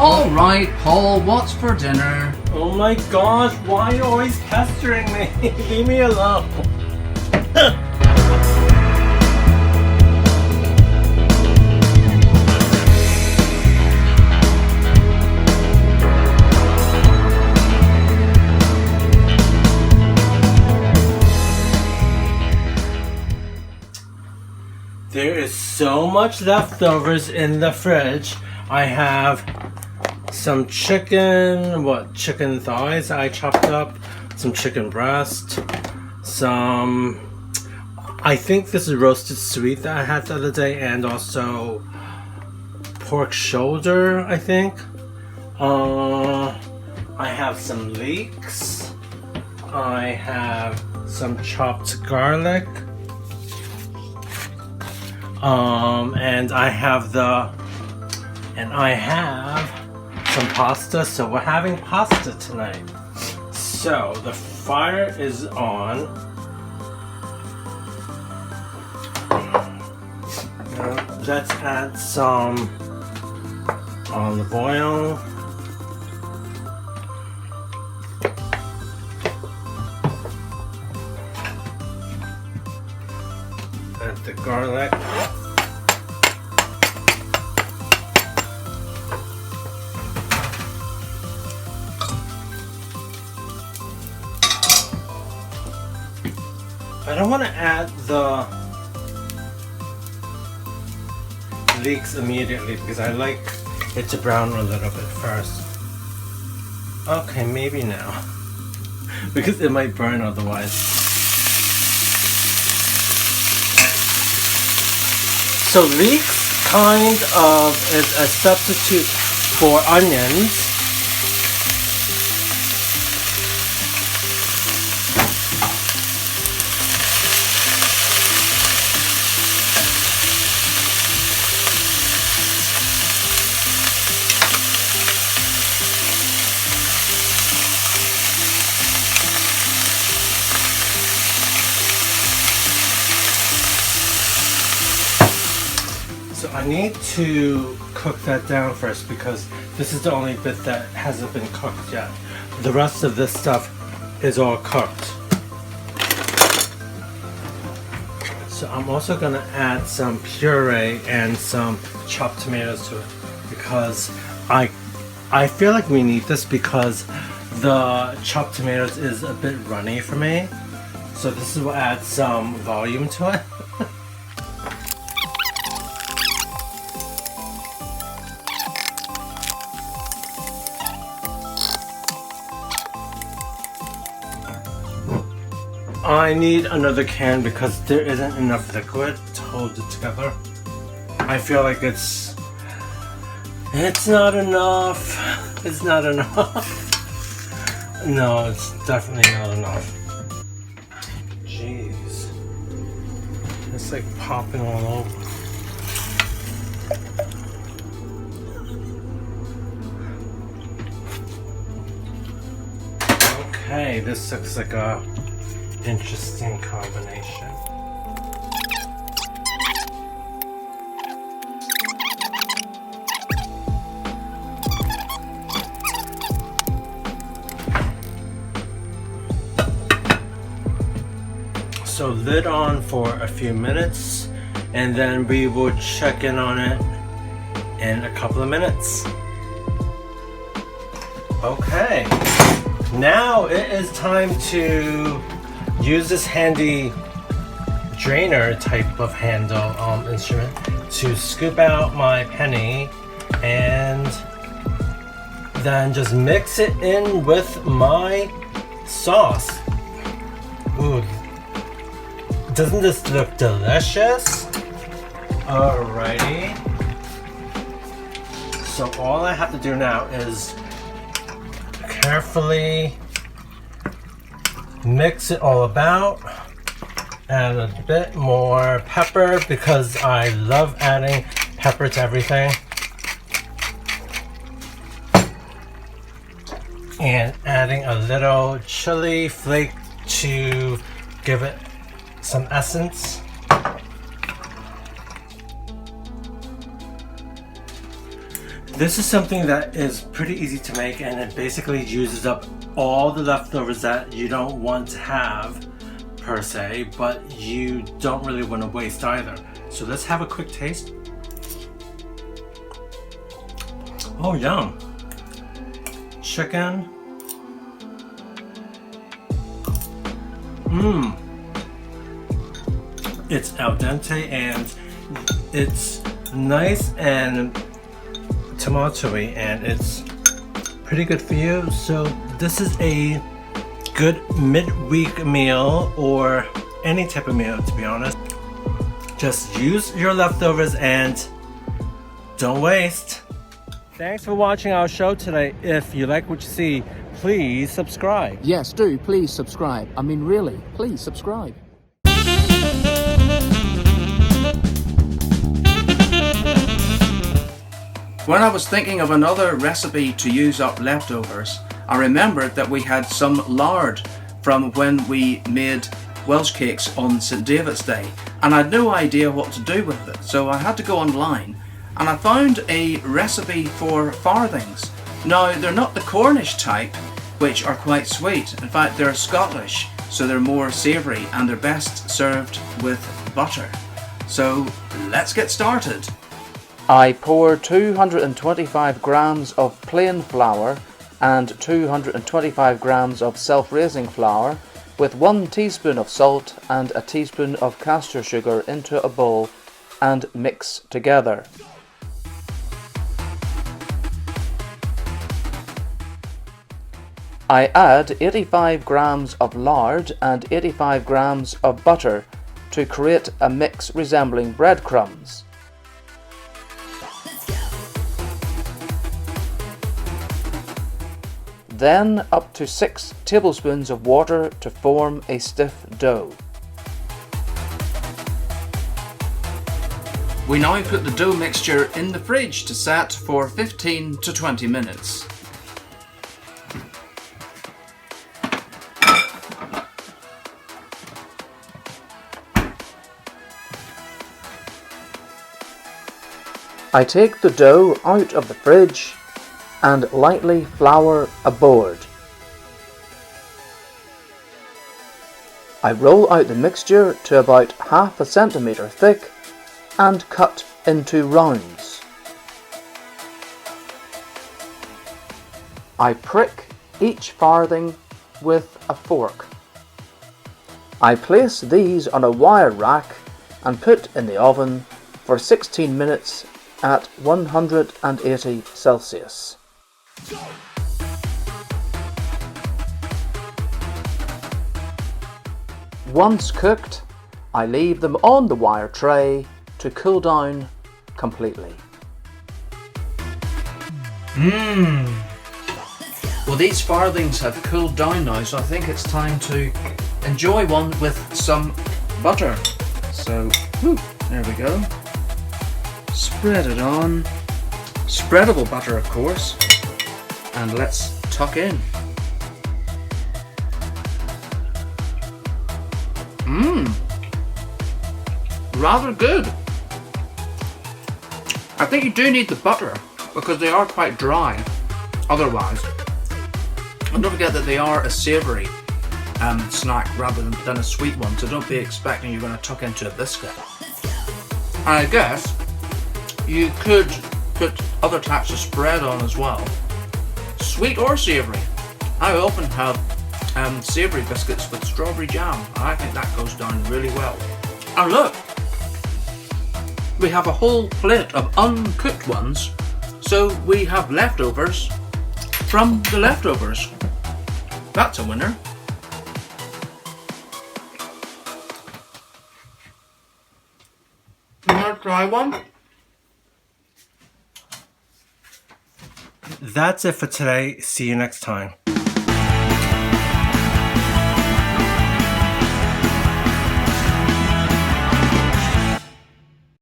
Alright, Paul, what's for dinner? Oh my gosh, why are you always pestering me? Leave me alone. There is so much leftovers in the fridge. I have some chicken, chicken thighs I chopped up, some chicken breast, I think this is roasted sweet that I had the other day, and also pork shoulder, I think. I have some leeks. I have some chopped garlic. And I have some pasta, so we're having pasta tonight. So the fire is on. Now, let's add some olive oil. Add the garlic. I don't want to add the leeks immediately because I like it to brown a little bit first. Okay, maybe now. Because it might burn otherwise. So leeks kind of is a substitute for onions. So I need to cook that down first because this is the only bit that hasn't been cooked yet. The rest of this stuff is all cooked. So I'm also going to add some puree and some chopped tomatoes to it because I feel like we need this because the chopped tomatoes is a bit runny for me. So this will add some volume to it. I need another can because there isn't enough liquid to hold it together. I feel like it's not enough. It's not enough. No, it's definitely not enough. Jeez. It's like popping all over. Okay, this looks like a interesting combination. So lid on for a few minutes and then we will check in on it in a couple of minutes. Okay, now it is time to use this handy drainer type of handle instrument to scoop out my penny and then just mix it in with my sauce. Ooh, doesn't this look delicious? Alrighty. So all I have to do now is carefully mix it all about, add a bit more pepper because I love adding pepper to everything, and adding a little chili flake to give it some essence. This is something that is pretty easy to make, and it basically uses up all the leftovers that you don't want to have per se, but you don't really want to waste either. So let's have a quick taste. Oh, yum. Chicken. It's al dente and it's nice and tomatoey, and it's pretty good for you. So this is a good midweek meal, or any type of meal, to be honest. Just use your leftovers and don't waste. Thanks for watching our show today. If you like what you see, please subscribe. Yes, do. Please subscribe. I mean, really, please subscribe. When I was thinking of another recipe to use up leftovers, I remembered that we had some lard from when we made Welsh cakes on St. David's Day, and I had no idea what to do with it, so I had to go online and I found a recipe for farthings. Now, they're not the Cornish type, which are quite sweet. In fact, they're Scottish, so they're more savoury and they're best served with butter. So let's get started. I pour 225 grams of plain flour and 225 grams of self-raising flour with 1 teaspoon of salt and a teaspoon of castor sugar into a bowl and mix together. I add 85 grams of lard and 85 grams of butter to create a mix resembling breadcrumbs. Then up to 6 tablespoons of water to form a stiff dough. We now put the dough mixture in the fridge to set for 15 to 20 minutes. I take the dough out of the fridge and lightly flour a board. I roll out the mixture to about half a centimetre thick and cut into rounds. I prick each farthing with a fork. I place these on a wire rack and put in the oven for 16 minutes at 180 Celsius. Once cooked, I leave them on the wire tray to cool down completely. Well, these farthings have cooled down now, so I think it's time to enjoy one with some butter. So, there we go. Spread it on. Spreadable butter, of course. And let's tuck in. Rather good. I think you do need the butter because they are quite dry otherwise. And don't forget that they are a savoury snack rather than a sweet one, so don't be expecting you're going to tuck into a biscuit. And I guess you could put other types of spread on as well, sweet or savoury. I often have savoury biscuits with strawberry jam, and I think that goes down really well. And look, we have a whole plate of uncooked ones, so we have leftovers from the leftovers. That's a winner. You want to try one? That's it for today. See you next time.